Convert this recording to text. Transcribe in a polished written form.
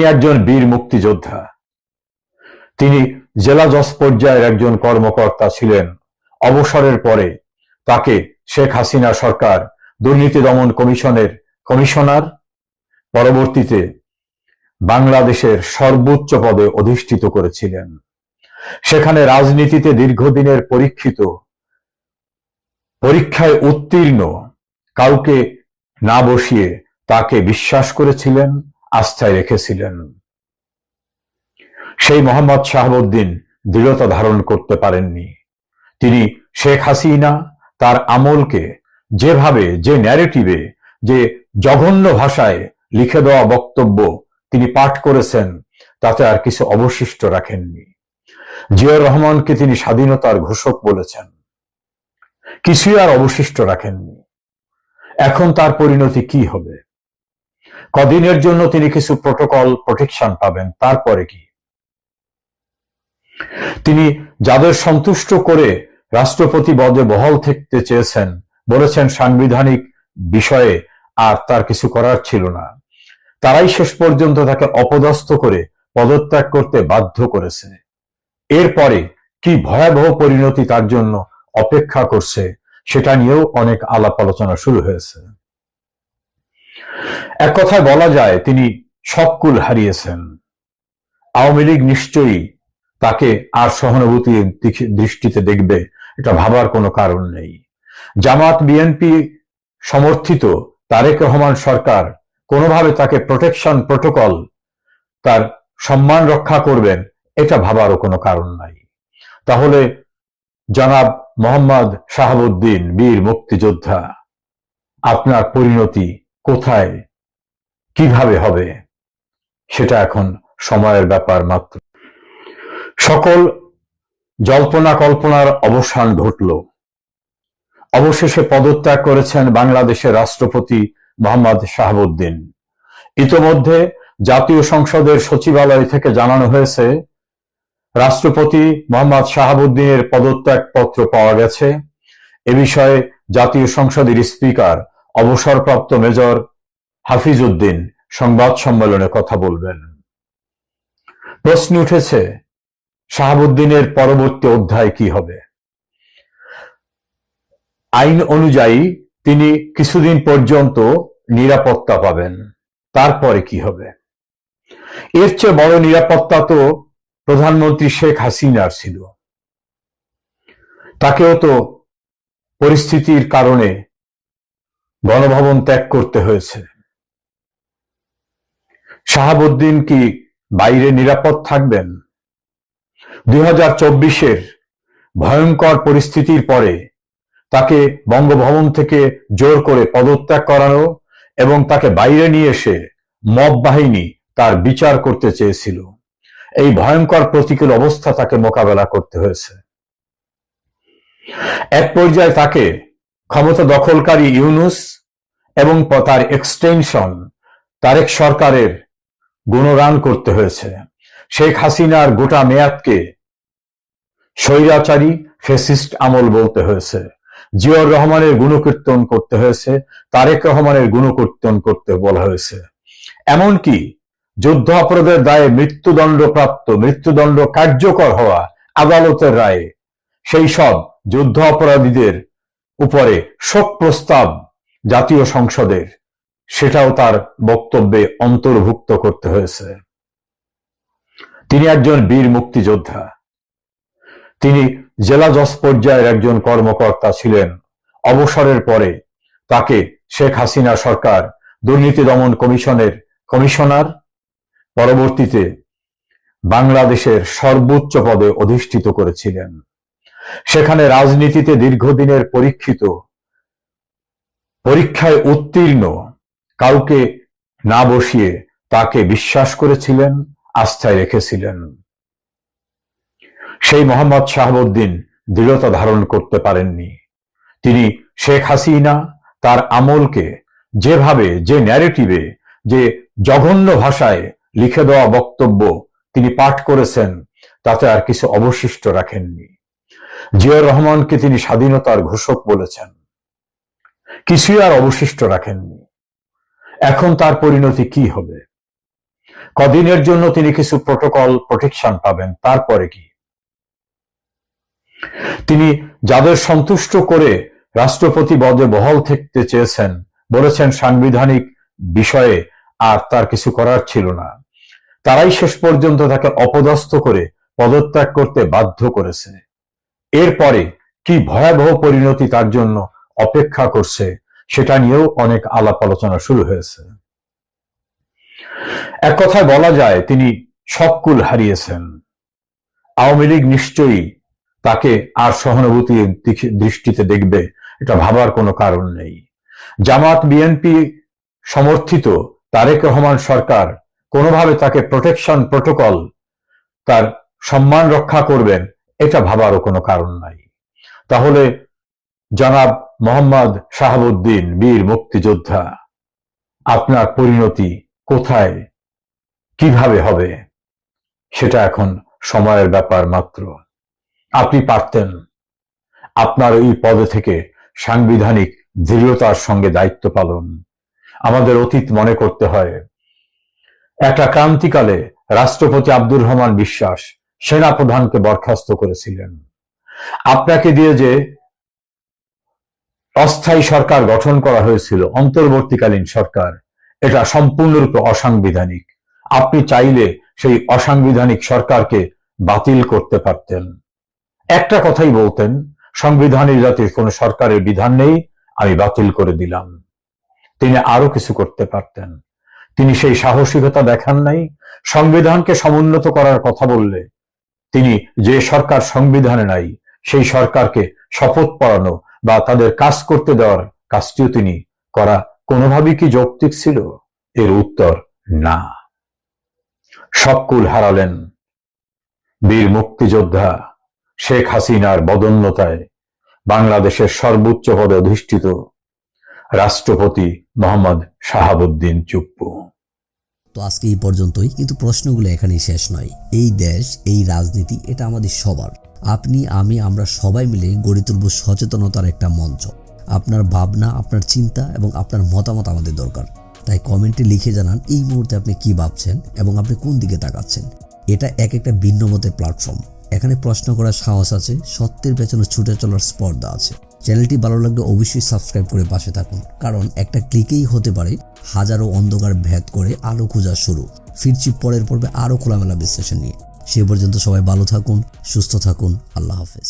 তিনি একজন বীর মুক্তিযোদ্ধা। তিনি জেলা জজ পর্যায়ের একজন কর্মকর্তা ছিলেন। অবসরের পরে তাকে শেখ হাসিনা সরকার দুর্নীতি দমন কমিশনের কমিশনার, পরবর্তীতে বাংলাদেশের সর্বোচ্চ পদে অধিষ্ঠিত করেছিলেন। সেখানে রাজনীতিতে দীর্ঘদিনের পরীক্ষায় উত্তীর্ণ কাউকে না বসিয়ে তাকে বিশ্বাস করেছিলেন, আস্থায় রেখেছিলেন। সেই মোহাম্মদ শাহাবুদ্দিন দৃঢ়তা ধারণ করতে পারেননি। তিনি শেখ হাসিনা তার আমলকে যেভাবে, যে ন্যারেটিভে, যে জঘন্য ভাষায় লিখে দেওয়া বক্তব্য তিনি পাঠ করেছেন, তাতে আর কিছু অবশিষ্ট রাখেননি। জিয়াউর রহমানকে তিনি স্বাধীনতার ঘোষক বলেছেন, কিছুই আর অবশিষ্ট রাখেননি। এখন তার পরিণতি কি হবে? কদিনের জন্য তিনি কিছু প্রোটেকশন পাবেন, তারপরে কি? তিনি যাদের সন্তুষ্ট করে রাষ্ট্রপতি পদে বহাল থাকতে চেয়েছেন, বলেছেন সাংবিধানিক বিষয়ে আর তার কিছু করার ছিল না, তারাই শেষ পর্যন্ত তাকে অপদস্থ করে পদত্যাগ করতে বাধ্য করেছে। এরপরে কি ভয়াবহ পরিণতি তার জন্য অপেক্ষা করছে, সেটা নিয়েও অনেক আলাপ আলোচনা শুরু হয়েছে। এক কথায় বলা যায়, তিনি সব কুল হারিয়েছেন। আওয়ামী লীগ নিশ্চয়ই তাকে আর সহানুভূতি দৃষ্টিতে দেখবে, এটা ভাবার কোনো কারণ নেই। জামাত বিএনপি সমর্থিত তারেক রহমান সরকার কোনোভাবে তাকে প্রোটোকল, তার সম্মান রক্ষা করবেন, এটা ভাবারও কোনো কারণ নাই। তাহলে জনাব মোহাম্মদ শাহাবুদ্দিন, বীর মুক্তিযোদ্ধা, আপনার পরিণতি কোথায়, কিভাবে হবে, সেটা এখন সময়ের ব্যাপার মাত্র। সকল জল্পনা কল্পনার অবসান ঘটল। অবশেষে পদত্যাগ করেছেন বাংলাদেশের রাষ্ট্রপতি মোহাম্মদ শাহাবুদ্দিন। ইতোমধ্যে জাতীয় সংসদের সচিবালয় থেকে জানানো হয়েছে, রাষ্ট্রপতি মোহাম্মদ শাহাবুদ্দিনের পদত্যাগ পত্র পাওয়া গেছে। এ বিষয়ে জাতীয় সংসদের স্পিকার অবসরপ্রাপ্ত মেজর হাফিজ উদ্দিন সংবাদ সম্মেলনে কথা বলবেন। প্রশ্ন উঠেছে, শাহাবুদ্দিনের পরবর্তী অধ্যায় কি হবে? আইন অনুযায়ী তিনি কিছুদিন পর্যন্ত নিরাপত্তা পাবেন, তারপরে কি হবে? এর চেয়ে বড় নিরাপত্তা তো প্রধানমন্ত্রী শেখ হাসিনার ছিল। তাকেও তো পরিস্থিতির কারণে গণভবন ত্যাগ করতে হয়েছে। শাহাবুদ্দিন কি বাইরে নিরাপদ থাকবেন? 2024-এর ভয়ঙ্কর পরিস্থিতির পরে তাকে বঙ্গভবন থেকে জোর করে পদত্যাগ করানো এবং তাকে বাইরে নিয়ে এসে মব বাহিনী তার বিচার করতে চেয়েছিল। এই ভয়ঙ্কর প্রতিকূল অবস্থা তাকে মোকাবেলা করতে হয়েছে। এক পর্যায়ে তাকে ক্ষমতা দখলকারী ইউনূস এবং তার এক্সটেনশন তারেক সরকারের গুণগান করতে হয়েছে। শেখ হাসিনার গোটা মেয়াদকে স্বৈরাচারী ফ্যাসিস্ট আমল বলতে হয়েছে। জিয়াউর রহমানের গুণকীর্তন করতে হয়েছে, তারেক রহমানের গুণকীর্তন করতে বলা হয়েছে। এমনকি যুদ্ধ অপরাধের দায়ে মৃত্যুদণ্ড কার্যকর হওয়া আদালতের রায়ে সেই সব যুদ্ধ অপরাধীদের উপরে শোক প্রস্তাব জাতীয় সংসদের, সেটাও তার বক্তব্যে অন্তর্ভুক্ত করতে হয়েছে। তিনি একজন বীর মুক্তিযোদ্ধা। তিনি জেলা জজ পর্যায়ের একজন কর্মকর্তা ছিলেন। অবসরের পরে তাকে শেখ হাসিনা সরকার দুর্নীতি দমন কমিশনের কমিশনার, পরবর্তীতে বাংলাদেশের সর্বোচ্চ পদে অধিষ্ঠিত করেছিলেন। সেখানে রাজনীতিতে দীর্ঘদিনের পরীক্ষায় উত্তীর্ণ কাউকে না বসিয়ে তাকে বিশ্বাস করেছিলেন, আস্থায় রেখেছিলেন। সেই মোহাম্মদ শাহাবুদ্দিন দৃঢ়তা ধারণ করতে পারেননি। তিনি শেখ হাসিনা তার আমলকে যেভাবে, যে ন্যারেটিভে, যে জঘন্য ভাষায় লিখে দেওয়া বক্তব্য তিনি পাঠ করেছেন, তাতে আর কিছু অবশিষ্ট রাখেননি। জিয়াউর রহমানকে তিনি স্বাধীনতার ঘোষক বলেছেন, কিছুই আর অবশিষ্ট রাখেননি। এখন তার পরিণতি কি হবে? কদিনের জন্য তিনি কিছু প্রোটোকল প্রোটেকশন পাবেন, তারপরে কি? তিনি যাদের সন্তুষ্ট করে রাষ্ট্রপতি পদে বহাল থাকতে চেয়েছেন, বলেছেন সাংবিধানিক বিষয়ে আর তার কিছু করার ছিল না, তারাই শেষ পর্যন্ত তাকে অপদস্থ করে পদত্যাগ করতে বাধ্য করেছে। এরপরে কি ভয়াবহ পরিণতি তার জন্য অপেক্ষা করছে সেটা নিয়েও অনেক আলাপ আলোচনা শুরু হয়েছে। এক কথায় বলা যায় তিনি সব কুল হারিয়েছেন। আওয়ামী লীগ নিশ্চয়ই তাকে আর সহানুভূতির দৃষ্টিতে দেখবে, এটা ভাবার কোনো কারণ নেই। জামাত বিএনপি সমর্থিত তারেক রহমান সরকার কোনোভাবে তাকে প্রোটেকশন প্রোটোকল, তার সম্মান রক্ষা করবেন, এটা ভাবারও কোনো কারণ নাই। তাহলে জনাব মোহাম্মদ শাহাবুদ্দিন বীর মুক্তিযোদ্ধা, আপনার পরিণতি কোথায়, কিভাবে হবে সেটা এখন সময়ের ব্যাপার মাত্র। আপনি পারতেন আপনার এই পদে থেকে সাংবিধানিক দৃঢ়তার সঙ্গে দায়িত্ব পালন। আমাদের অতীত মনে করতে হয়। একটা ক্রান্তিকালে রাষ্ট্রপতি আব্দুর রহমান বিশ্বাস সেনাপ্রধানকে বরখাস্ত করেছিলেন। আপনাকে দিয়ে যে অস্থায়ী সরকার গঠন করা হয়েছিল, অন্তর্বর্তীকালীন সরকার, এটা সম্পূর্ণরূপে অসাংবিধানিক। আপনি চাইলে সেই অসাংবিধানিক সরকারকে বাতিল করতে পারতেন। একটা কথাই বলতেন, সংবিধানের যাতে কোনো সরকারের বিধান নেই, আমি বাতিল করে দিলাম। তিনি আরো কিছু করতে পারতেন, তিনি সেই সাহসিকতা দেখান নাই। সংবিধানকে সমুন্নত করার কথা বললে তিনি যে সরকার সংবিধানে নাই সেই সরকারকে শপথ পড়ানো বা তাদের কাজ করতে দেওয়ার কাজটিও তিনি করা কোনোভাবেই কি যৌক্তিক ছিল? এর উত্তর না। সব কুল হারালেন বীর মুক্তিযোদ্ধা শেখ হাসিনার বদন্যতায় বাংলাদেশের সর্বোচ্চ পদে অধিষ্ঠিত রাষ্ট্রপতি মোহাম্মদ শাহাবুদ্দিন চুপ্পু। তো আজকে এই পর্যন্তই, কিন্তু প্রশ্নগুলো এখানেই শেষ নয়। এই দেশ, এই রাজনীতি, এটা আমাদের সবার। আপনি, আমি, আমরা সবাই মিলে গড়ে তুলব সচেতনতার একটা মঞ্চ। আপনার ভাবনা, আপনার চিন্তা এবং আপনার মতামত আমাদের দরকার। তাই কমেন্টে লিখে জানান এই মুহূর্তে আপনি কি ভাবছেন এবং আপনি কোন দিকে তাকাচ্ছেন। এটা একটা ভিন্ন মতের প্ল্যাটফর্ম। এখানে প্রশ্ন করার সাহস আছে, সত্যের পেছনে ছুটে চলার স্পর্ধা আছে। চ্যানেলটি ভালো লাগলে অবশ্যই সাবস্ক্রাইব করে পাশে থাকুন, কারণ একটা ক্লিকেই হতে পারে হাজারো অন্ধকার ভেদ করে আলো খোঁজা শুরু। ফিরছি পরের পর্বে আরো খোলামেলা বিশ্লেষণ নিয়ে। সে পর্যন্ত সবাই ভালো থাকুন, সুস্থ থাকুন। আল্লাহ হাফেজ।